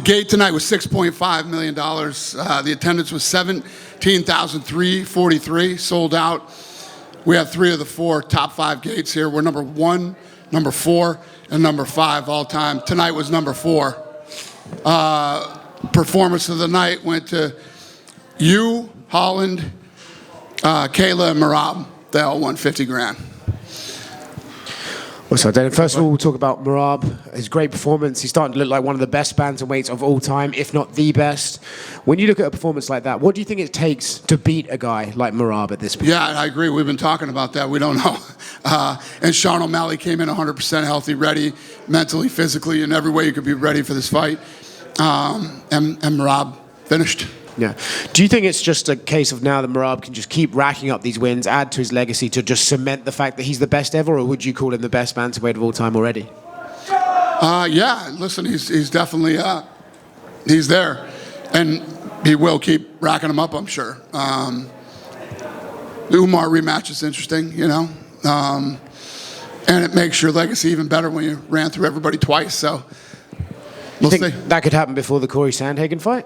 Gate tonight was $6.5 million. The attendance was 17,343, sold out. We have 3 of the 4 top 5 gates here. We're number 1, number 4, and number 5 all time. Tonight was number 4. Performance of the night went to you, Holland, Kayla, and Marab. They all won 50 grand. Well, so then first of all, we'll talk about Marab. His great performance. He's starting to look like one of the best bantamweights of all time, if not the best. When you look at a performance like that, what do you think it takes to beat a guy like Marab at this point? Yeah, I agree. We've been talking about that. We don't know. And Sean O'Malley came in 100% healthy, ready, mentally, physically, in every way you could be ready for this fight. And Marab finished. Yeah. Do you think it's just a case of now that Marab can just keep racking up these wins, add to his legacy to just cement the fact that he's the best ever, or would you call him the best bantamweight of all time already? Yeah, listen, he's definitely, he's there. And he will keep racking them up, I'm sure. The Umar rematch is interesting, you know. And it makes your legacy even better when you ran through everybody twice, so we'll see. That could happen before the Corey Sandhagen fight?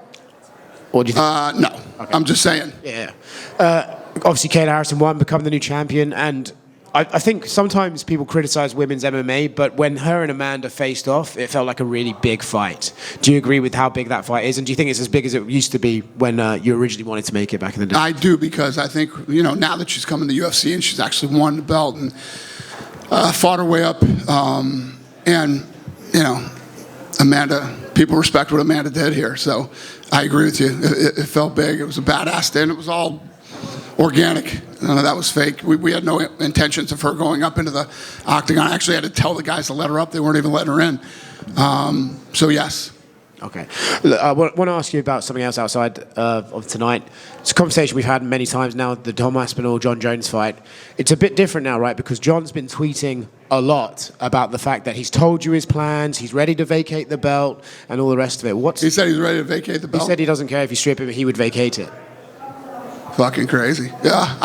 Or do you think? No, okay. I'm just saying. Yeah. Obviously, Kayla Harrison won, become the new champion, and I think sometimes people criticize women's MMA, but when her and Amanda faced off, it felt like a really big fight. Do you agree with how big that fight is, and do you think it's as big as it used to be when you originally wanted to make it back in the day? I do, because I think, you know, now that she's come in the UFC and she's actually won the belt and fought her way up, and, you know, Amanda, people respect what Amanda did here, so I agree with you. It felt big. It was a badass stand. It was all organic. None of that was fake. We had no intentions of her going up into the octagon. I actually had to tell the guys to let her up. They weren't even letting her in. So, yes. Okay. Look, I want to ask you about something else outside of tonight. It's a conversation we've had many times now, the Tom Aspinall, Jon Jones fight. It's a bit different now, right? Because Jon's been tweeting a lot about the fact that he's told you his plans, he's ready to vacate the belt, and all the rest of it. He said he's ready to vacate the belt? He said he doesn't care if you strip him, he would vacate it. Fucking crazy. Yeah,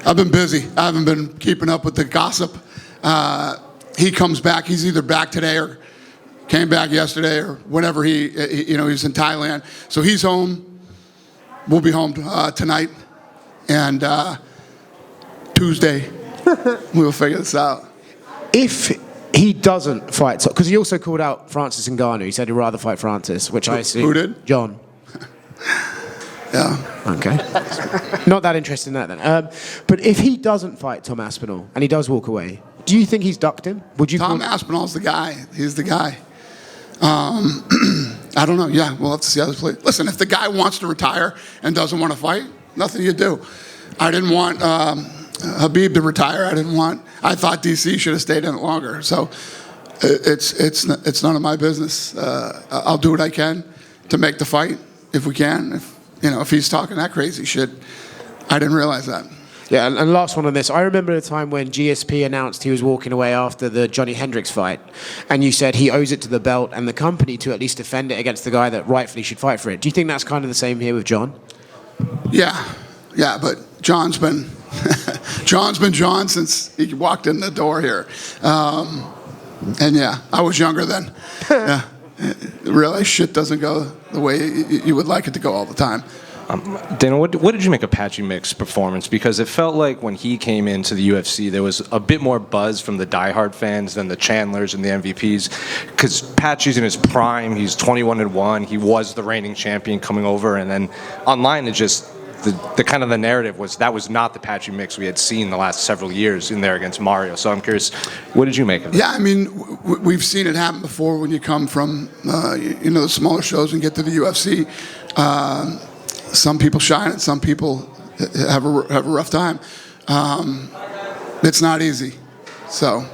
I've been busy. I haven't been keeping up with the gossip. He comes back. He's either back today or came back yesterday or whenever he's in Thailand. So he's home. We'll be home tonight. And Tuesday, we'll figure this out. If he doesn't fight, because he also called out Francis Ngannou. He said he'd rather fight Francis, which I assume... Who did? John. Yeah. Okay. Not that interested in that then. But if he doesn't fight Tom Aspinall and he does walk away, do you think he's ducked him? Would you? Tom Aspinall's the guy. He's the guy. I don't know. Yeah, we'll have to see how this plays. Listen, if the guy wants to retire and doesn't want to fight, nothing you do. I didn't want Habib to retire. I thought DC should have stayed in it longer. So it's none of my business. I'll do what I can to make the fight if we can. If he's talking that crazy shit, I didn't realize that. Yeah, and last one on this. I remember the time when GSP announced he was walking away after the Johnny Hendricks fight, and you said he owes it to the belt and the company to at least defend it against the guy that rightfully should fight for it. Do you think that's kind of the same here with Jon? Yeah, but Jon's been Jon since he walked in the door here. And yeah, I was younger then. Yeah. Realize shit doesn't go the way you would like it to go all the time. Dana, what did you make of Patchy Mick's performance? Because it felt like when he came into the UFC, there was a bit more buzz from the diehard fans than the Chandlers and the MVPs. Because Patchy's in his prime, he's 21-1, he was the reigning champion coming over, and then online it just... The kind of the narrative was that was not the Patchy Mix we had seen the last several years in there against Mario. So I'm curious, what did you make of it? Yeah, I mean, we've seen it happen before when you come from the smaller shows and get to the UFC. Some people shine and some people have a rough time. It's not easy. So.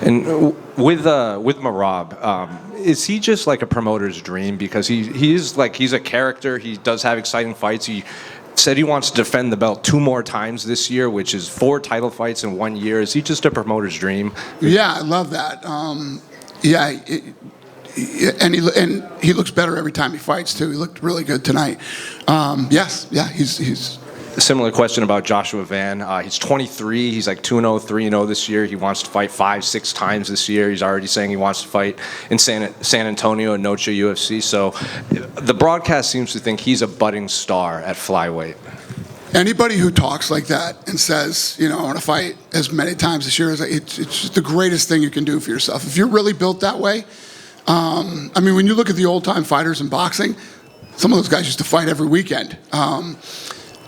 And with Marab, is he just like a promoter's dream? Because he's a character. He does have exciting fights. He said he wants to defend the belt 2 more times this year, which is 4 title fights in 1 year. Is he just a promoter's dream? Yeah, I love that. And he looks better every time he fights too. He looked really good tonight. He's Similar question about Joshua Van. He's 23. He's like 2-0, 3-0 this year. He wants to fight 5-6 times this year. He's already saying he wants to fight in San Antonio and Noche UFC. So the broadcast seems to think he's a budding star at flyweight. Anybody who talks like that and says, I want to fight as many times this year, it's just the greatest thing you can do for yourself. If you're really built that way, when you look at the old-time fighters in boxing, some of those guys used to fight every weekend.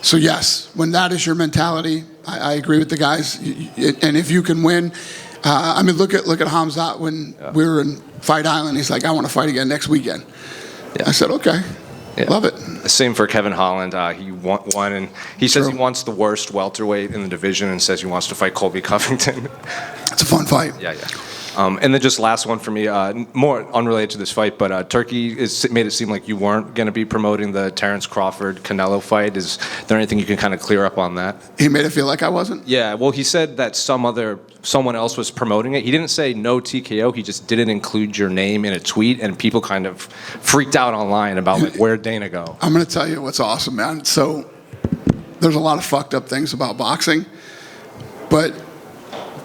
So yes, when that is your mentality, I agree with the guys. And if you can win, look at Hamzat when we were in Fight Island. He's like, I want to fight again next weekend. Yeah. I said, okay, love it. Same for Kevin Holland. He won, and he says he wants the worst welterweight in the division, and says he wants to fight Colby Covington. It's a fun fight. Yeah. And then just last one for me, more unrelated to this fight, but Turkey made it seem like you weren't going to be promoting the Terrence Crawford-Canelo fight. Is there anything you can kind of clear up on that? He made it feel like I wasn't? Yeah, well, he said that someone else was promoting it. He didn't say no TKO. He just didn't include your name in a tweet, and people kind of freaked out online about where'd Dana go? I'm going to tell you what's awesome, man. So there's a lot of fucked up things about boxing, but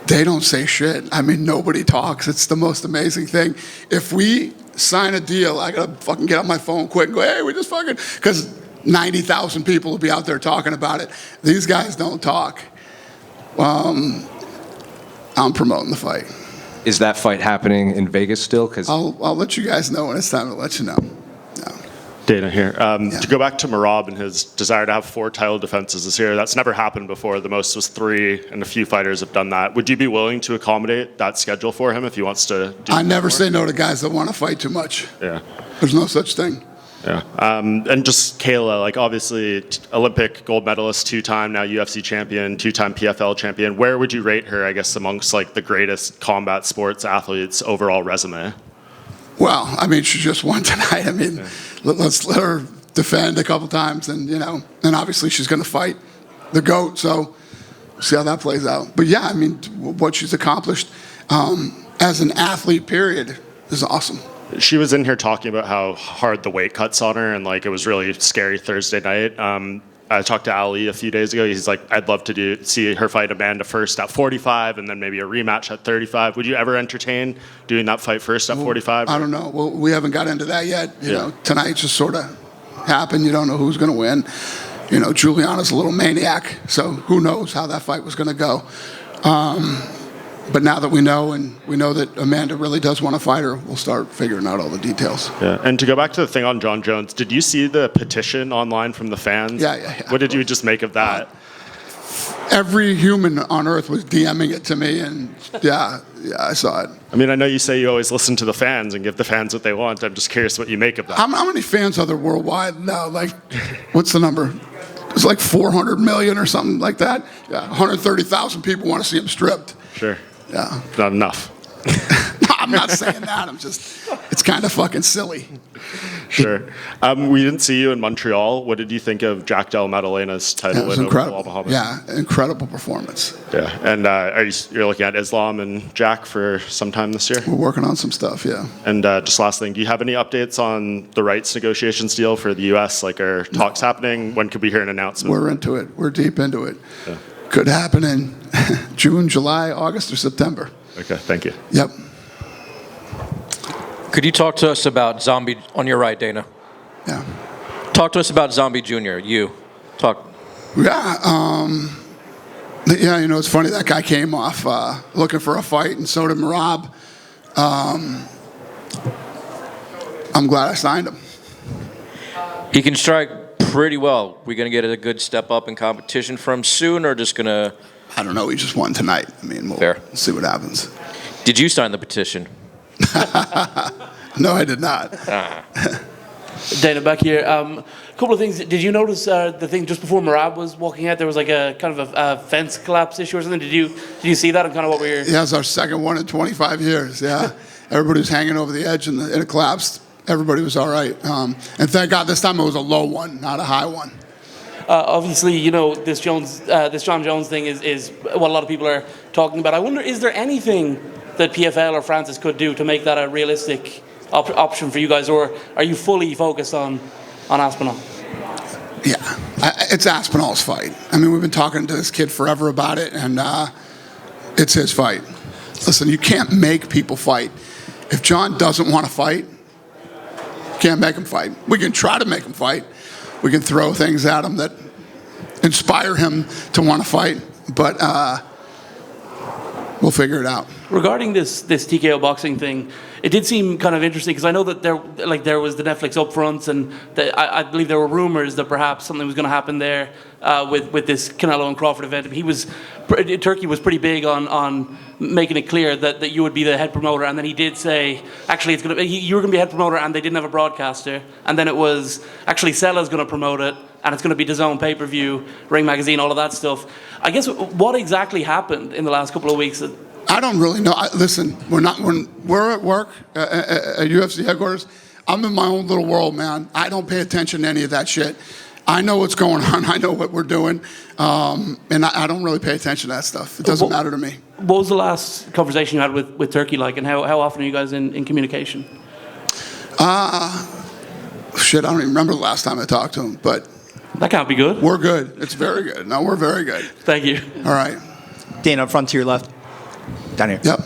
they don't say shit. Nobody talks. It's the most amazing thing. If we sign a deal, I gotta fucking get on my phone quick and go, hey, we just fucking, because 90,000 people will be out there talking about it. These guys don't talk. I'm promoting the fight. Is that fight happening in Vegas still? Because I'll let you guys know when it's time to let you know. Dana here. To go back to Merab and his desire to have 4 title defenses this year, that's never happened before. The most was 3, and a few fighters have done that. Would you be willing to accommodate that schedule for him if he wants to do I never say no to guys that want to fight too much. Yeah. There's no such thing. Yeah. And just Kayla, obviously Olympic gold medalist, 2-time now UFC champion, 2-time PFL champion. Where would you rate her, I guess, amongst the greatest combat sports athletes overall resume? Well, she just won tonight. Let's let her defend a couple times, and and obviously she's going to fight the GOAT. So we'll see how that plays out. But yeah, what she's accomplished as an athlete, period, is awesome. She was in here talking about how hard the weight cuts on her, and it was really scary Thursday night. I talked to Ali a few days ago. He's like, I'd love to see her fight Amanda first at 45 and then maybe a rematch at 35. Would you ever entertain doing that fight first at 45? I don't know. Well, we haven't got into that yet. You know, tonight just sort of happened. You don't know who's going to win. Juliana's a little maniac, so who knows how that fight was going to go. But now that we know, and we know that Amanda really does want to fight her, we'll start figuring out all the details. Yeah, and to go back to the thing on Jon Jones, did you see the petition online from the fans? Yeah. What did you just make of that? Every human on earth was DMing it to me, and yeah, I saw it. I know you say you always listen to the fans and give the fans what they want. I'm just curious what you make of that. How many fans are there worldwide now? What's the number? It's 400 million or something like that. Yeah, 130,000 people want to see him stripped. Sure. Yeah. Not enough. No, I'm not saying that. It's kind of fucking silly. Sure. We didn't see you in Montreal. What did you think of Jack Del Maddalena's title win over Bilal Muhammad? Yeah, incredible performance. Yeah, and you're looking at Islam and Jack for some time this year? We're working on some stuff, yeah. And just last thing, do you have any updates on the rights negotiations deal for the U.S.? Are talks happening? When could we hear an announcement? We're into it. We're deep into it. Yeah. Could happen in June, July, August, or September. Okay, thank you. Yep. Could you talk to us about Zombie, on your right, Dana? Yeah. Talk to us about Zombie Jr., you. Talk. Yeah, it's funny, that guy came off looking for a fight, and so did Merab. I'm glad I signed him. He can strike pretty well. We going to get a good step up in competition from soon, or just going to... I don't know, he just won tonight. We'll see what happens. Did you sign the petition? No, I did not. Dana, back here. A couple of things. Did you notice the thing just before Merab was walking out? There was a kind of a fence collapse issue or something. Did you see that and kind of what we were? Yeah, it's our second one in 25 years. Yeah, everybody was hanging over the edge and it collapsed. Everybody was all right. And thank God this time it was a low one, not a high one. Obviously, this Jon Jones thing is what a lot of people are talking about. I wonder, is there anything that PFL or Francis could do to make that a realistic option for you guys, or are you fully focused on Aspinall? Yeah, it's Aspinall's fight. I mean, we've been talking to this kid forever about it, and it's his fight. Listen, you can't make people fight. If Jon doesn't want to fight, you can't make him fight. We can try to make him fight. We can throw things at him that inspire him to want to fight, but we'll figure it out. Regarding this TKO boxing thing, it did seem kind of interesting because I know that there was the Netflix upfronts, and I believe there were rumors that perhaps something was going to happen there with this Canelo and Crawford event. Turkey was pretty big on making it clear that you would be the head promoter, and then he did say actually you were going to be head promoter, and they didn't have a broadcaster, and then it was actually Sella's going to promote it, and it's going to be DAZN pay-per-view, Ring Magazine, all of that stuff. I guess what exactly happened in the last couple of weeks? I don't really know. Listen, when we're at work at UFC headquarters, I'm in my own little world, man. I don't pay attention to any of that shit. I know what's going on. I know what we're doing, and I don't really pay attention to that stuff. It doesn't matter to me. What was the last conversation you had with Turkey like, and how often are you guys in communication? Shit, I don't even remember the last time I talked to him, but that can't be good. We're good. It's very good. No, we're very good. Thank you. All right. Dana, up front to your left. Down here. Yep.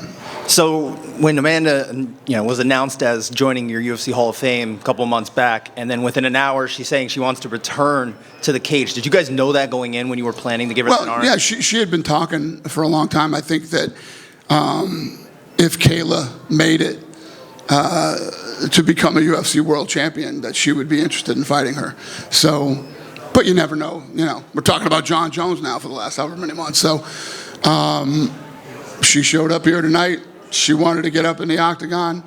So when Amanda, was announced as joining your UFC Hall of Fame a couple of months back, and then within an hour she's saying she wants to return to the cage. Did you guys know that going in when you were planning to give her an honor? Yeah, she had been talking for a long time. I think that if Kayla made it to become a UFC world champion, that she would be interested in fighting her. So, but you never know. We're talking about Jon Jones now for the last however many months. So. She showed up here tonight. She wanted to get up in the octagon.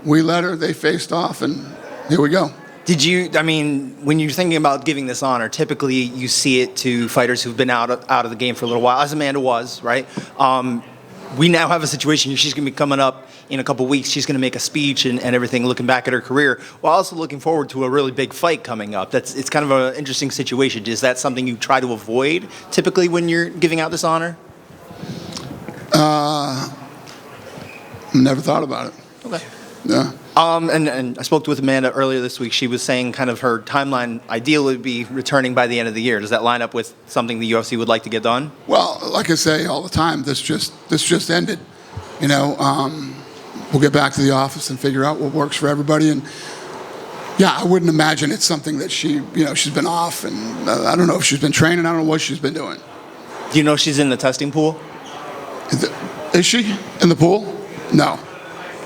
We let her. They faced off, and here we go. When you're thinking about giving this honor, typically you see it to fighters who've been out of the game for a little while, as Amanda was, right? We now have a situation. She's going to be coming up in a couple weeks. She's going to make a speech and everything, looking back at her career, while also looking forward to a really big fight coming up. It's kind of an interesting situation. Is that something you try to avoid typically when you're giving out this honor? Never thought about it. Okay. Yeah. And I spoke with Amanda earlier this week. She was saying kind of her timeline ideally would be returning by the end of the year. Does that line up with something the UFC would like to get done? Well, like I say all the time, this just ended. We'll get back to the office and figure out what works for everybody. And yeah, I wouldn't imagine it's something that she's been off, and I don't know if she's been training. I don't know what she's been doing. Do you know she's in the testing pool? Is she in the pool? No,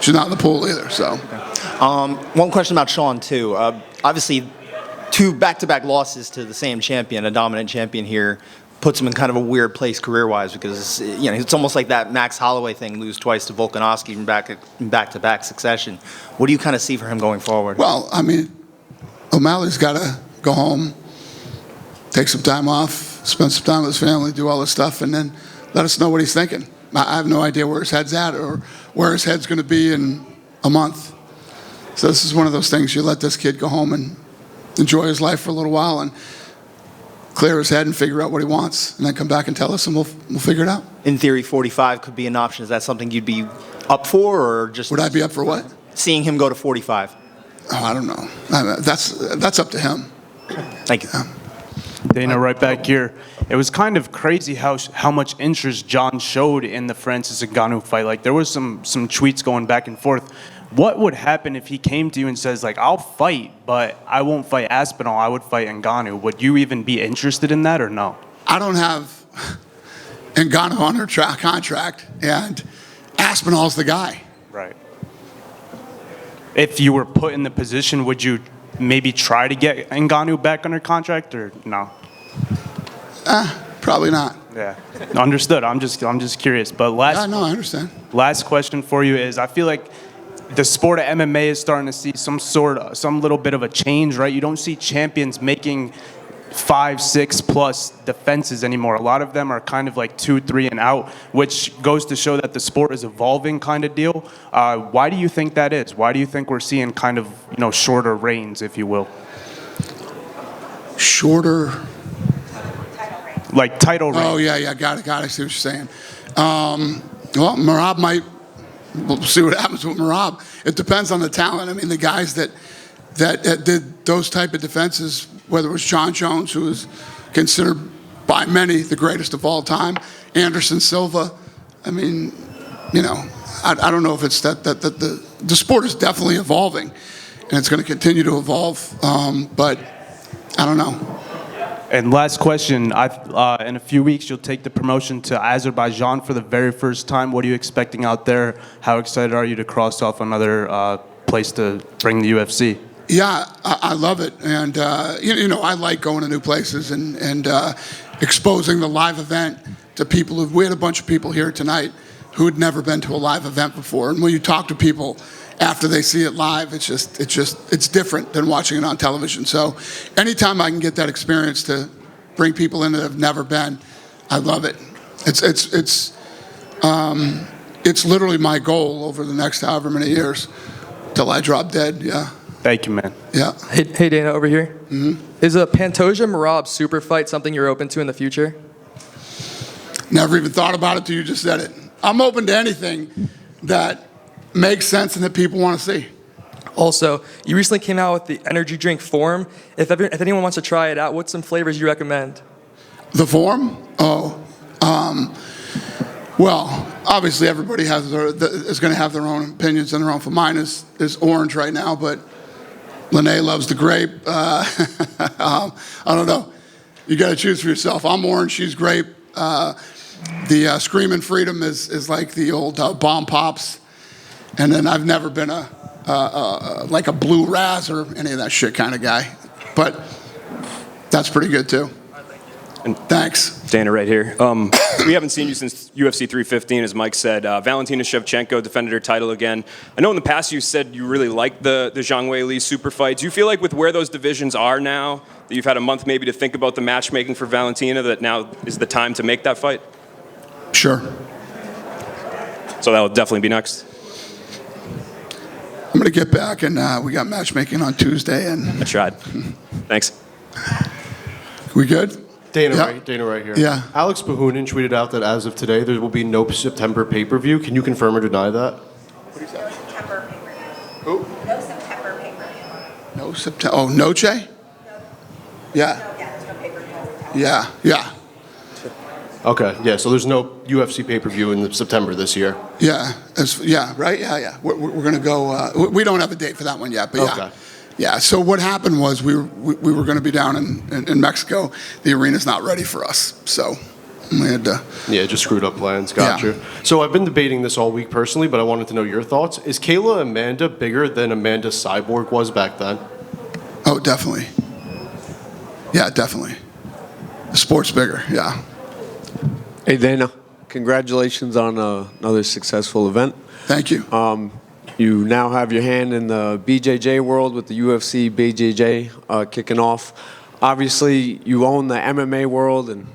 she's not in the pool either. So, one question about Sean too. Obviously, 2 back-to-back losses to the same champion, a dominant champion here, puts him in kind of a weird place career-wise because it's almost like that Max Holloway thing, lose twice to Volkanovski in back-to-back succession. What do you kind of see for him going forward? Well, I mean, O'Malley's got to go home, take some time off, spend some time with his family, do all this stuff, and then let us know what he's thinking. I have no idea where his head's at or where his head's going to be in a month. So this is one of those things, you let this kid go home and enjoy his life for a little while and clear his head and figure out what he wants, and then come back and tell us, and we'll figure it out. In theory, 45 could be an option. Is that something you'd be up for, or just... Would I be up for what? Seeing him go to 45. Oh, I don't know. That's up to him. Thank you. Dana, right back here. It was kind of crazy how much interest Jon showed in the Francis Ngannou fight. Like, there was some tweets going back and forth. What would happen if he came to you and says, like, I'll fight, but I won't fight Aspinall, I would fight Ngannou? Would you even be interested in that or no? I don't have Ngannou on her contract, and Aspinall's the guy. Right. If you were put in the position, would you maybe try to get Ngannou back under contract or no? Probably not. Yeah, understood. I'm just curious. But I understand. Last question for you is: I feel like the sport of MMA is starting to see some little bit of a change, right? You don't see champions making 5, 6 plus defenses anymore. A lot of them are kind of like 2, 3 and out, which goes to show that the sport is evolving kind of deal. Why do you think that is? Why do you think we're seeing kind of, shorter reigns, if you will? Shorter? Like title reigns. Oh, yeah, got it. I see what you're saying. Well, Merab might, we'll see what happens with Merab. It depends on the talent. I mean, the guys that did those type of defenses whether it was Jon Jones, who is considered by many the greatest of all time, Anderson Silva. I mean, you know, I don't know if it's that the sport is definitely evolving, and it's going to continue to evolve, but I don't know. And last question, in a few weeks you'll take the promotion to Azerbaijan for the very first time. What are you expecting out there? How excited are you to cross off another place to bring the UFC? Yeah, I love it, and you know, I like going to new places and exposing the live event to people. We had a bunch of people here tonight who had never been to a live event before, and when you talk to people after they see it live, it's different than watching it on television. So anytime I can get that experience to bring people in that have never been, I love it. It's literally my goal over the next however many years till I drop dead. Yeah. Thank you, man. Yeah. Hey Dana, over here. Mm-hmm. Is a Pantoja Merab super fight something you're open to in the future? Never even thought about it till you just said it. I'm open to anything that makes sense and that people want to see. Also, you recently came out with the energy drink Form. If anyone wants to try it out, what's some flavors you recommend? The Form? Well, obviously everybody is going to have their own opinions and their own. For mine is orange right now, but Lene loves the grape. I don't know. You got to choose for yourself. I'm orange. She's grape. The Screamin' Freedom is like the old Bomb Pops. And then I've never been like a blue Raz or any of that shit kind of guy. But that's pretty good too. Thanks. Dana right here. We haven't seen you since UFC 315, as Mike said. Valentina Shevchenko defended her title again. I know in the past you said you really liked the Zhang Weili super fight. Do you feel like with where those divisions are now, that you've had a month maybe to think about the matchmaking for Valentina, that now is the time to make that fight? Sure. So that'll definitely be next. I'm going to get back, and we got matchmaking on Tuesday. And I tried. Thanks. We good? Dana, Yeah. Dana right here. Yeah. Alex Bahunin tweeted out that as of today, there will be no September pay-per-view. Can you confirm or deny that? What is that? September pay-per-view. Who? No September pay-per-view. No September. Oh, Noche? Yeah. Yeah, there's no pay-per-view. Yeah. Okay, yeah, so there's no UFC pay-per-view in September this year. Yeah. Right? Yeah. We're going to go. We don't have a date for that one yet, but yeah. Okay. Yeah, so what happened was we were going to be down in Mexico. The arena's not ready for us, so we had to... Yeah, just screwed up plans. Gotcha. Yeah. So I've been debating this all week personally, but I wanted to know your thoughts. Is Kayla Amanda bigger than Amanda Cyborg was back then? Oh, definitely. Yeah, definitely. The sport's bigger, yeah. Hey, Dana, congratulations on another successful event. Thank you. You now have your hand in the BJJ world with the UFC BJJ kicking off. Obviously, you own the MMA world and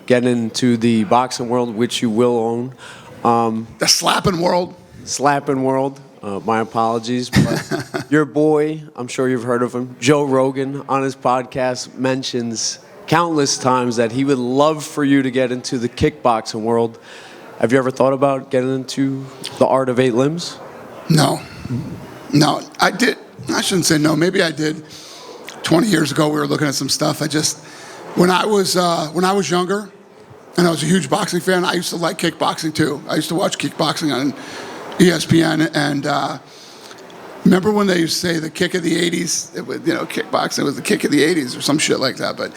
get into the boxing world, which you will own. The slapping world. Slapping world. My apologies. But your boy, I'm sure you've heard of him, Joe Rogan, on his podcast mentions countless times that he would love for you to get into the kickboxing world. Have you ever thought about getting into the art of 8 limbs? No, I did. I shouldn't say no. Maybe I did. 20 years ago, we were looking at some stuff. When I was younger, and I was a huge boxing fan, I used to like kickboxing too. I used to watch kickboxing on ESPN, and remember when they used to say the kick of the 80s? It was, kickboxing was the kick of the 80s or some shit like that, but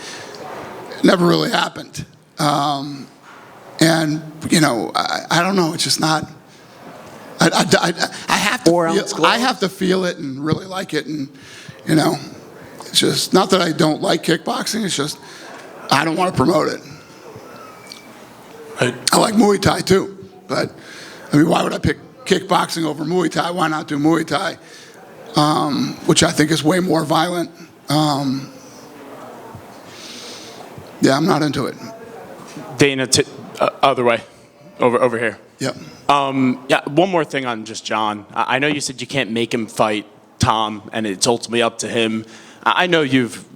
it never really happened. And I don't know. It's just not. I have to feel it and really like it, and it's just not that I don't like kickboxing. It's just I don't want to promote it. I like Muay Thai too, but I mean, why would I pick kickboxing over Muay Thai? Why not do Muay Thai, which I think is way more violent? Yeah, I'm not into it. Dana, other way, over here. Yep. Yeah, one more thing on just John. I know you said you can't make him fight Tom, and it's ultimately up to him. I know you've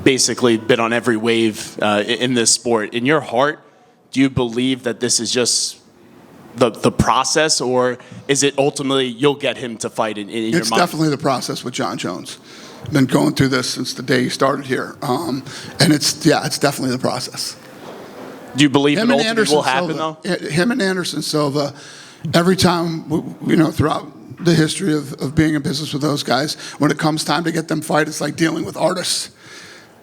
basically been on every wave in this sport. In your heart, do you believe that this is just the process, or is it ultimately you'll get him to fight in your mind? It's definitely the process with Jon Jones. been going through this since the day he started here. And it's definitely the process. Do you believe it Him and ultimately Anderson will happen, Silva, though? him and Anderson Silva, every time, throughout the history of being in business with those guys, when it comes time to get them fight, it's like dealing with artists.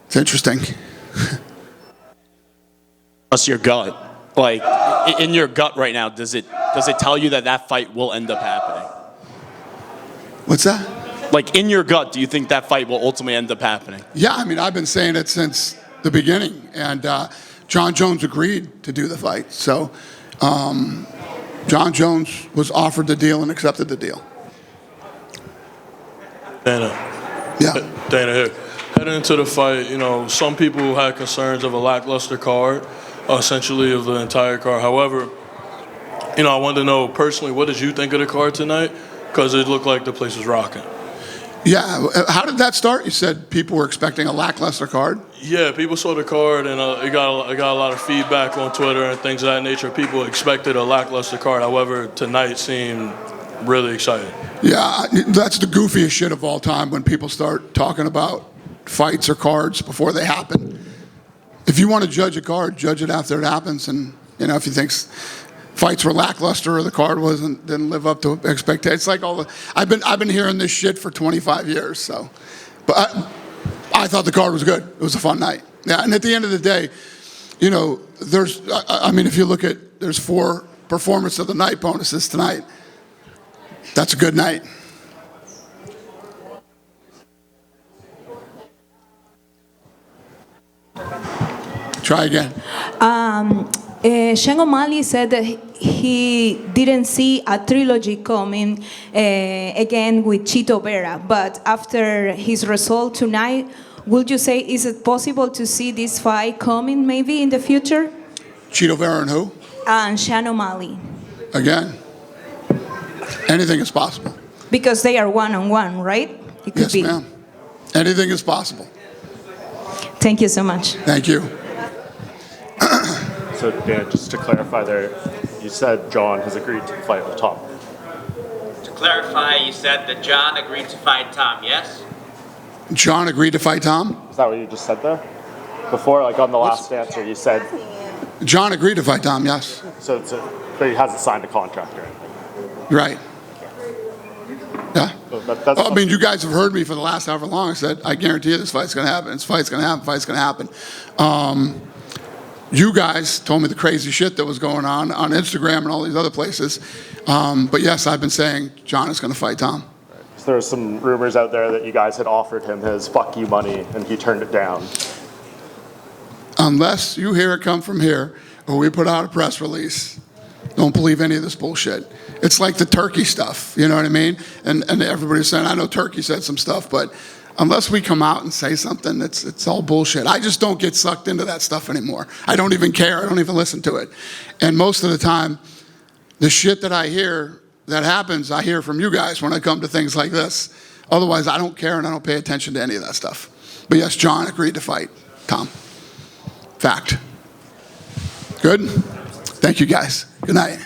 It's interesting. What's your gut? Like, in your gut right now, does it tell you that fight will end up happening? What's that? Like, in your gut, do you think that fight will ultimately end up happening? Yeah, I mean, I've been saying it since the beginning, and Jon Jones agreed to do the fight. So Jon Jones was offered the deal and accepted the deal. Dana. Yeah. Dana here. Heading into the fight, some people had concerns of a lackluster card, essentially of the entire card. However, I wanted to know personally, what did you think of the card tonight? Because it looked like the place was rocking. Yeah, how did that start? You said people were expecting a lackluster card? Yeah, people saw the card, and it got a lot of feedback on Twitter and things of that nature. People expected a lackluster card. However, tonight seemed really exciting. Yeah, That's the goofiest shit of all time when people start talking about fights or cards before they happen. If you want to judge a card, judge it after it happens. And, if you think fights were lackluster or the card didn't live up to expectations. It's like I've been hearing this shit for 25 years. So, but I thought the card was good. It was a fun night. Yeah, and at the end of the day, if you look at, there's 4 performance of the night bonuses tonight. That's a good night. Try again. Sean O'Malley said that he didn't see a trilogy coming again with Chito Vera, but after his result tonight, would you say, is it possible to see this fight coming maybe in the future? Chito Vera and who? And Sean O'Malley. Again, anything is possible. Because they are one-on-one, right? It could Yes, be. ma'am. Anything is possible. Thank you so much. Thank you. So, Dan, just to clarify there, you said Jon has agreed to fight with Tom. To clarify, you said that Jon agreed to fight Tom, yes? Jon agreed to fight Tom? Is that what you just said there? Before, on the last answer, you said... Jon agreed to fight Tom, yes. So but he hasn't signed a contract or anything. Right. Yeah. So you guys have heard me for the last however long. I said, I guarantee you this fight's going to happen. This fight's going to happen. Fight's going to happen. You guys told me the crazy shit that was going on Instagram and all these other places. But yes, I've been saying Jon is going to fight Tom. So there's some rumors out there that you guys had offered him his fuck you money and he turned it down. Unless you hear it come from here or we put out a press release, don't believe any of this bullshit. It's like the Turkey stuff, you know what I mean? And everybody's saying, I know Turkey said some stuff, but unless we come out and say something, it's all bullshit. I just don't get sucked into that stuff anymore. I don't even care. I don't even listen to it. And most of the time, the shit that I hear that happens, I hear from you guys when I come to things like this. Otherwise, I don't care and I don't pay attention to any of that stuff. But yes, Jon agreed to fight Tom. Fact. Good? Thank you, guys. Good night.